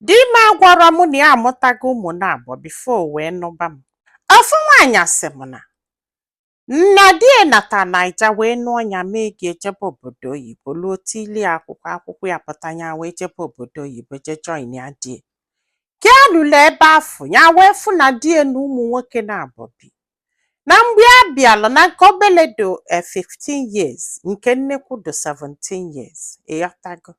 Di m agwara m na ya amụtago ụmụ na-abụọ before wee nụba m. Ofu nwaanyị asị m na di ya nata Naija wee nụọ ya mee ga-ejebe obodo oyibo luo tili akwụkwọ ya pụta ya wee jebe obodo oyibo je join ya di ya. Ka ya lụrụ ebe afọ ya wee fụ na di ya na ụmụ nwoke na-abụ bi. Na mgbe a bịalụ na nke obele dị 15 years nke nnekwu dị 17 years ịghọtago.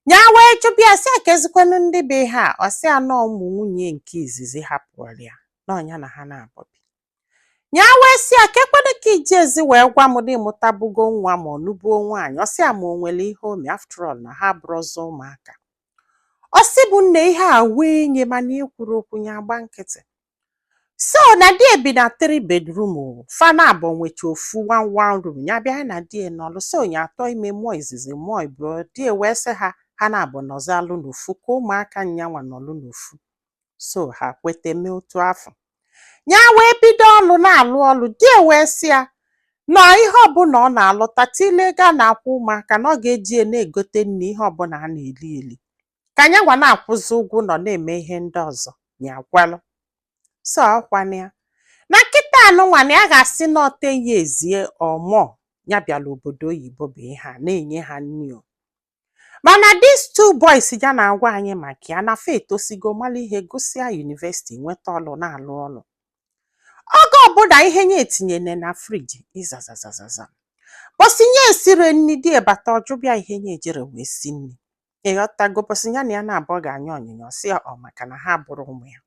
Ya wee jụbịa sị ekezikwanụ ndị be ha ọ sị anọ ụmụ nwunye nke izizi hapụrụ ya n'ọnya na ha na-abọbi. Ya wee sị akekwanụ ka iji ezi wee gwa m na ịmụtabugo nwa ma ọ nụbuo nwaanyị ọ sị a ma o nwere ihe ome after all na ha bụrụzọ ụmụaka. Ọ sị bụ nne ihe a wee nye mana ikwuru okwu ya agba nkịtị. So na di ebi na 3 bedroom fana abụọ nwecha ofu 1 room ya bịa na di nọlụ so ya atọ ime mụọ izizi mụọ ibu di wee sị ha na-abụ nọzalụ n'ofu ka ụmụaka nyanwa nọlụ n'ofu. So ha kwete mee otu afọ. Ya wee bido ọlụ na-alụ ọlụ di wee sị ya nọ ihe ọbụla ọ na-alụta tilega na-akwụ ụmụaka na ọ ga-eji na-egote nri ihe ọbụla a na-eli eli ka nyanwa na-akwụzi ụgwọ nọ na-eme ihe ndị ọzọ ya gwalụ. So ọkwana ya na nkịta anụnwa na ya ga-asị na ọte ya ezie ọmụọ ya bịala obodo oyibo bụ ihe a na-enye ha nri o. Mana these 2 boys ya na-agwa anyị maka ya na fa etosigo mara ihe gụsịa university nweta ọlụ na-alụ ọlụ. Oge ọbụla ihe nye etinyere na friji ịzazazazaza bọsị nye esire nri di ebata ọjụbịa ihe nye ejere wee si nri ịghọtago bọsị ya na ya na-abọ ga-anya onyinye ọsị ọ maka na ha bụrụ ụmụ ya.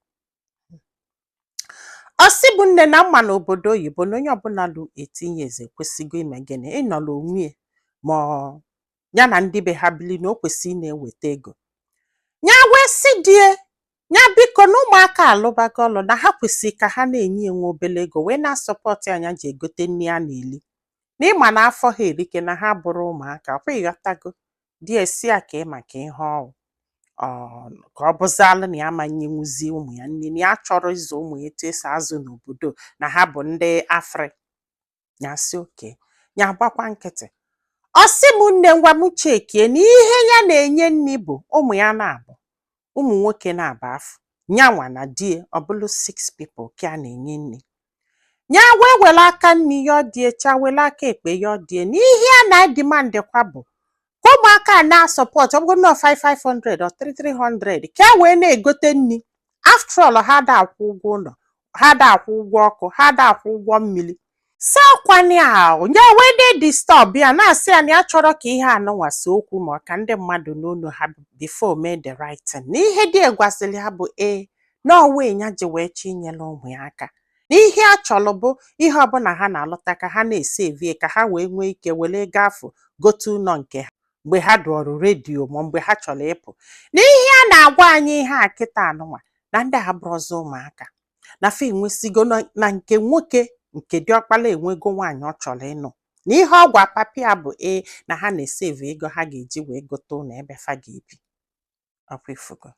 Ọsị bụ nne na mma n'obodo oyibo na onye ọbụla lụ 18 years ekwesịgo ime gịnị ịnọrọ onwe ma ya na ndị be ha bili na o kwesịrị na-eweta ego. Ya wee sị die ya biko na ụmụaka alụbago ọlụ na ha kwesịrị ka ha na-enye enwe obele ego wee na-asọpọtụ anya ji egote nri a na-eli na ịma na afọ ha erike na ha bụrụ ụmụaka ọkwa ịghọtago. Di esi ya ka maka ihe ọwụ ka ọ bụzalụ na ya amanyenwuzi ụmụ ya nri na ya chọrọ ịzụ ụmụ ya etu esi azụ n'obodo na ha bụ ndị Afrị. Ya sị oke ya gbakwa nkịtị. Ọ sị m nne ngwa m chekie na ihe ya na-enye nri bụ ụmụ ya na-abụ ụmụ nwoke na-aba afọ nyanwa na die ọ bụlụ 6 people ka a na-enye nri. Ya wee were aka nri ya ọ die cha were aka ekpe ya ọ die na ihe a na-edimandịkwa bụ ka ụmụaka na-asọpọt ọ bụrụ na 500 or 300 ka e wee na-egote nri. After all ha da akwụ ụgwọ ụlọ ha da akwụ ụgwọ ọkụ ha da akwụ ụgwọ mmiri. So kwani ahụ ya wee na-disturb ya na-asị ya na ya chọrọ ka ihe anụnwasị okwu ma ọ ka ndị mmadụ n'onu ha before mee the right thing. Na ihe dị egwasịrị ha bụ na ọwa ya ji wee chi inyela ụmụ ya aka na ihe a chọrọ bụ ihe ọbụla ha na-alụta ka ha na-esevie ka ha wee nwee ike were ego afọ gote ụlọ nke ha mgbe ha dụọrụ redio ma mgbe ha chọrọ ịpụ. Na ihe a na-agwa anyị ihe a kịta anụnwa na ndị abụrụzọ ụmụaka na fa enwesigo na nke nwoke nke diọkpala enwego nwaanyị ọ chọrọ ịnụ na ihe ọ gwa papi ya bụ na ha na-eseve ego ha ga-eji wee gote ụlọ ebe fa ga-ebi. Ọkwa ifugo.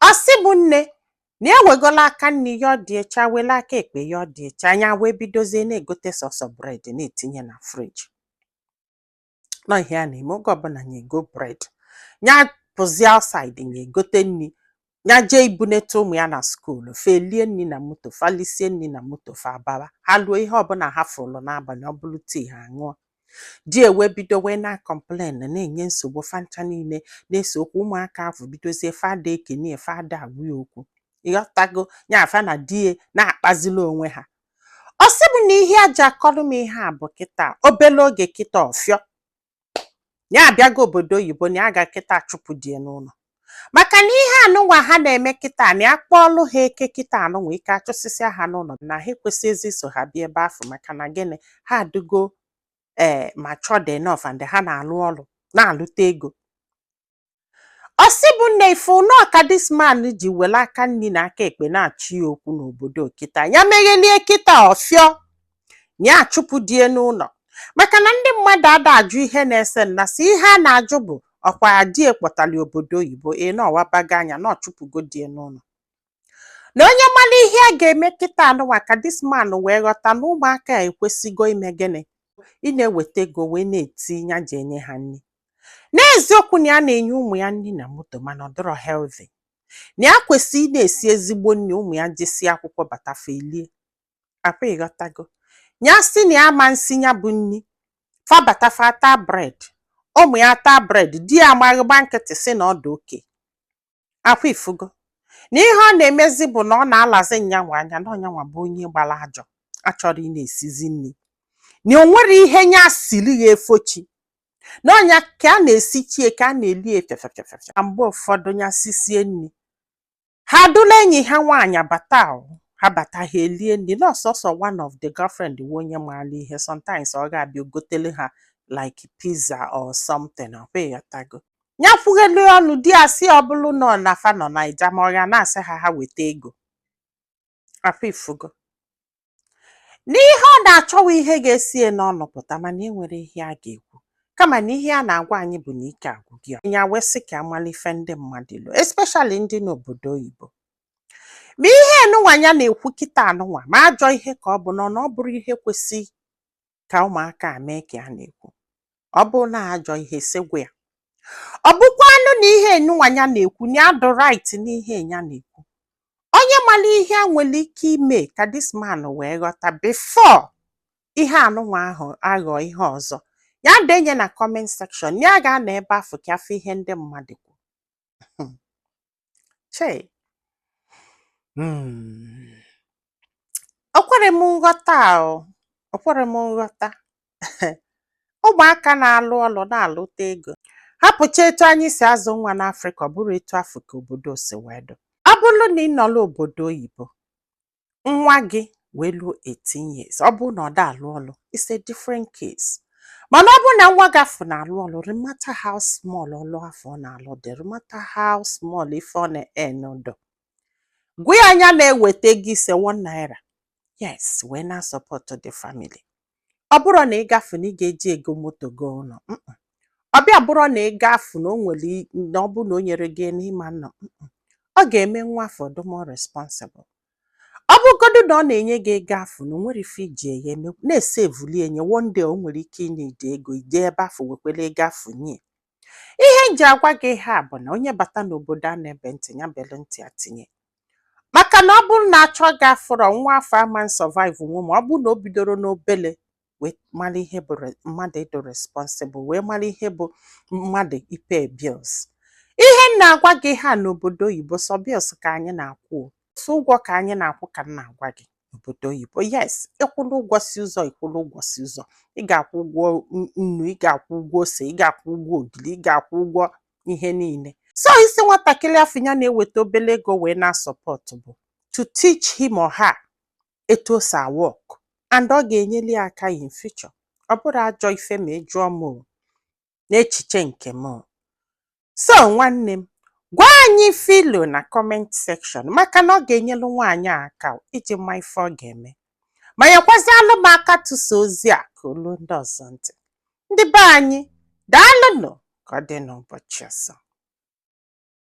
Ọ sị bụ nne na ewegola aka nri ya ọ dị echa wele aka ekpe ya ọ dị echa anya wee bidozie na-egote sọsọ bred na-etinye na friji. Nọ ihe a na-eme oge ọbụla nye ego bred ya pụzie outside nye egote nri ya jee ibunete ụmụ ya na skuulu felie nri na moto falisie nri na moto fa abawa ha luo ihe ọbụla ha fụrụ n'abalị ọ bụrụ tii ha ṅụọ. Di wee bido wee na-complain na-enye nsogbu fancha niile na-ese okwu ụmụaka ahụ bidozie fada ekene fada agwụ ya okwu ịghọtago ya fa na di na-akpazili onwe ha. Ọ sị m na ihe aja akọrọ m ihe a bụ kịta obele oge kịta ọfịọ ya abịago obodo oyibo na ya ga kịta chụpụ die n'ụlọ maka na ihe anụnwa ha na-eme kịta na ya kpọọlụ ha eke kịta anụnwa ike achụsịsịa ha n'ụlọ na ha ekwesịghịzi iso ha bịa ebe afọ maka na gịnị ha adịgo matured enough and ha na-alụ ọlụ na-alụta ego. Ọ sị bụ nne ife nọọ ka this man ji were aka nri na aka ekpe na-achị ya okwu n'obodo kịta ya meghelie kịta ọfịọ ya achụpụ die n'ụlọ maka na ndị mmadụ ada ajụ ihe na-ese nna si ihe a na-ajụ bụ ọkwa di kpọtali obodo oyibo na ọwabaga anya na ọchụpụgo die n'ụlọ. Na onye mara ihe a ga-eme kịta anụnwa ka this man wee ghọta na ụmụaka ekwesịgo ime gịnị ị na-eweta ego wee na-eti ya ji enye ha nri N'eziokwu na ya na-enye ụmụ ya nri na moto mana ọ dịrọ healthy. Na ya kwesịrị ị na-esi ezigbo nri ụmụ ya jesie akwụkwọ bata felie. Akwa ịghọtago. Ya sị na ya ma nsị ya bụ nri fa bata fa taa bread. Ụmụ ya taa bread di ya amaghịgba nkịtị sị na ọ dị oke. Akwa ifugo. Na ihe ọ na-emezi bụ na ọ na-alazi nyanwa anya na ọnyanwa bụ onye gbara ajọ achọrọ ị na-esizi nri. Na o nwere ihe nya siri ya efochi. N'ọnya ka a na-esichie ka a na-eli efefefefefe. Na mgbe ụfọdụ ya sisie nri. Ha dụla enyi ha nwaanyị bata ha bata ha elie nri. N'ọsọsọ one of the girlfriend bụ onye maara ihe. Sometimes ọ ga-abịa gotele ha like pizza or something. Ọ ịghọtago. Ya kwughelu ọnụ di ya sị ọ bụrụ nọ na fa nọ Naija ma ọ ga na-asị ha weta ego. Akwa ifugo. N'ihe ọ na-achọwa ihe ga-esie n'ọnụ pụta mana enwere ihe a ga-ekwu. Kama na ihe a na-agwa anyị bụ na ike agwụ gị. Ya wee sị ka amalife ndị mmadụ ilu, especially ndị n'obodo oyibo. Ma ihe enụnwa ya na-ekwu kịta anụnwa ma ajọ ihe ka ọ bụ na ọ bụrụ ihe kwesị ka ụmụaka mee ka a na-ekwu. Ọ bụ na ajọ ihe segwe ya. Ọ bụkwa anụ na ihe enụnwa ya na-ekwu na ya do right n'ihe ya na-ekwu. Onye mara ihe a nwere ike ime ka this man wee ghọta before ihe anụnwa ahụ aghọ ihe ọzọ. Ya denye na comment section ya ga-anọ ebe afọ ka afọ ihe ndị mmadụ kwu. Che. O kwere m nghọta o. O kwere m nghọta. Ụmụaka na-alụ ọlụ na-alụta ego. Hapụcha etu anyị si azụ nwa n'Afrịka, ọ bụrụ etu afọ ka obodo si wee do. Ọ bụrụ na ị nọrọ obodo oyibo, nwa gị wee luo 18 years, ọ bụrụ na ọ da alụ ọlụ, it's a different case. Mana ọ bụrụ na nwa gị afọ na-alụ ọlụ, no matter how small ọlụ afọ ọ na-alụ dị, no matter how small ife ọ na-enodo, gwa ya anya na-eweta gị ise 1 naira. Yes, wee na support the family. Ọ bụrụ na ị gafe na ị ga-eji ego moto go ụlọ. Ọbịa bụrụ na ị gafe na o nwere na ọ bụ na o nyere gị n'ime nọ. Ọ ga-eme nwa afọ dị more responsible. Ọ bụgodu na ọ na-enye gị ego afọ na o nwere ife iji ya eme na-esevuli enye one day o nwere ike inye ide ego ide ebe afọ wekwere ego afọ nye. Ihe nji agwa gị ha bụ na onye bata n'obodo a na-ebe ntị ya bele ntị atinye. Maka na ọ bụrụ na achọ gị afọrọ nwa afọ ama survive nwe ma ọ bụrụ na o bidoro n'obele wee mara ihe bụ mmadụ ịdị responsible wee mara ihe bụ mmadụ ipe bills. Ihe na-agwa gị ha n'obodo oyibo sọ bills ka anyị na-akwụ. So ụgwọ ka anyị na-akwụ ka m na-agwa gị n'obodo oyibo. Yes, ịkwụrụ ụgwọ si ụzọ ịkwụrụ ụgwọ si ụzọ. Ị ga-akwụ ụgwọ nnu, ị ga-akwụ ụgwọ ose, ị ga-akwụ ụgwọ ogiri, ị ga-akwụ ụgwọ ihe niile. So isi nwatakịrị afọ ya na-eweta obele ego wee na-support bụ to teach him or her etu o si work and ọ ga-enyeli aka in future. Ọ bụrụ ajọ ife ma ị jụọ m n'echiche nke m. So nwanne m, gwa anyị filo na comment section maka na ọ ga-enyelu nwaanyị aka iji ma ife ọ ga-eme. Ma nyekwazialụ m aka tụsa ozi a ka olu ndị ọzọ ntị. Ndị be anyị, daalụnụ ka ọ dị n'ụbọchị ọzọ.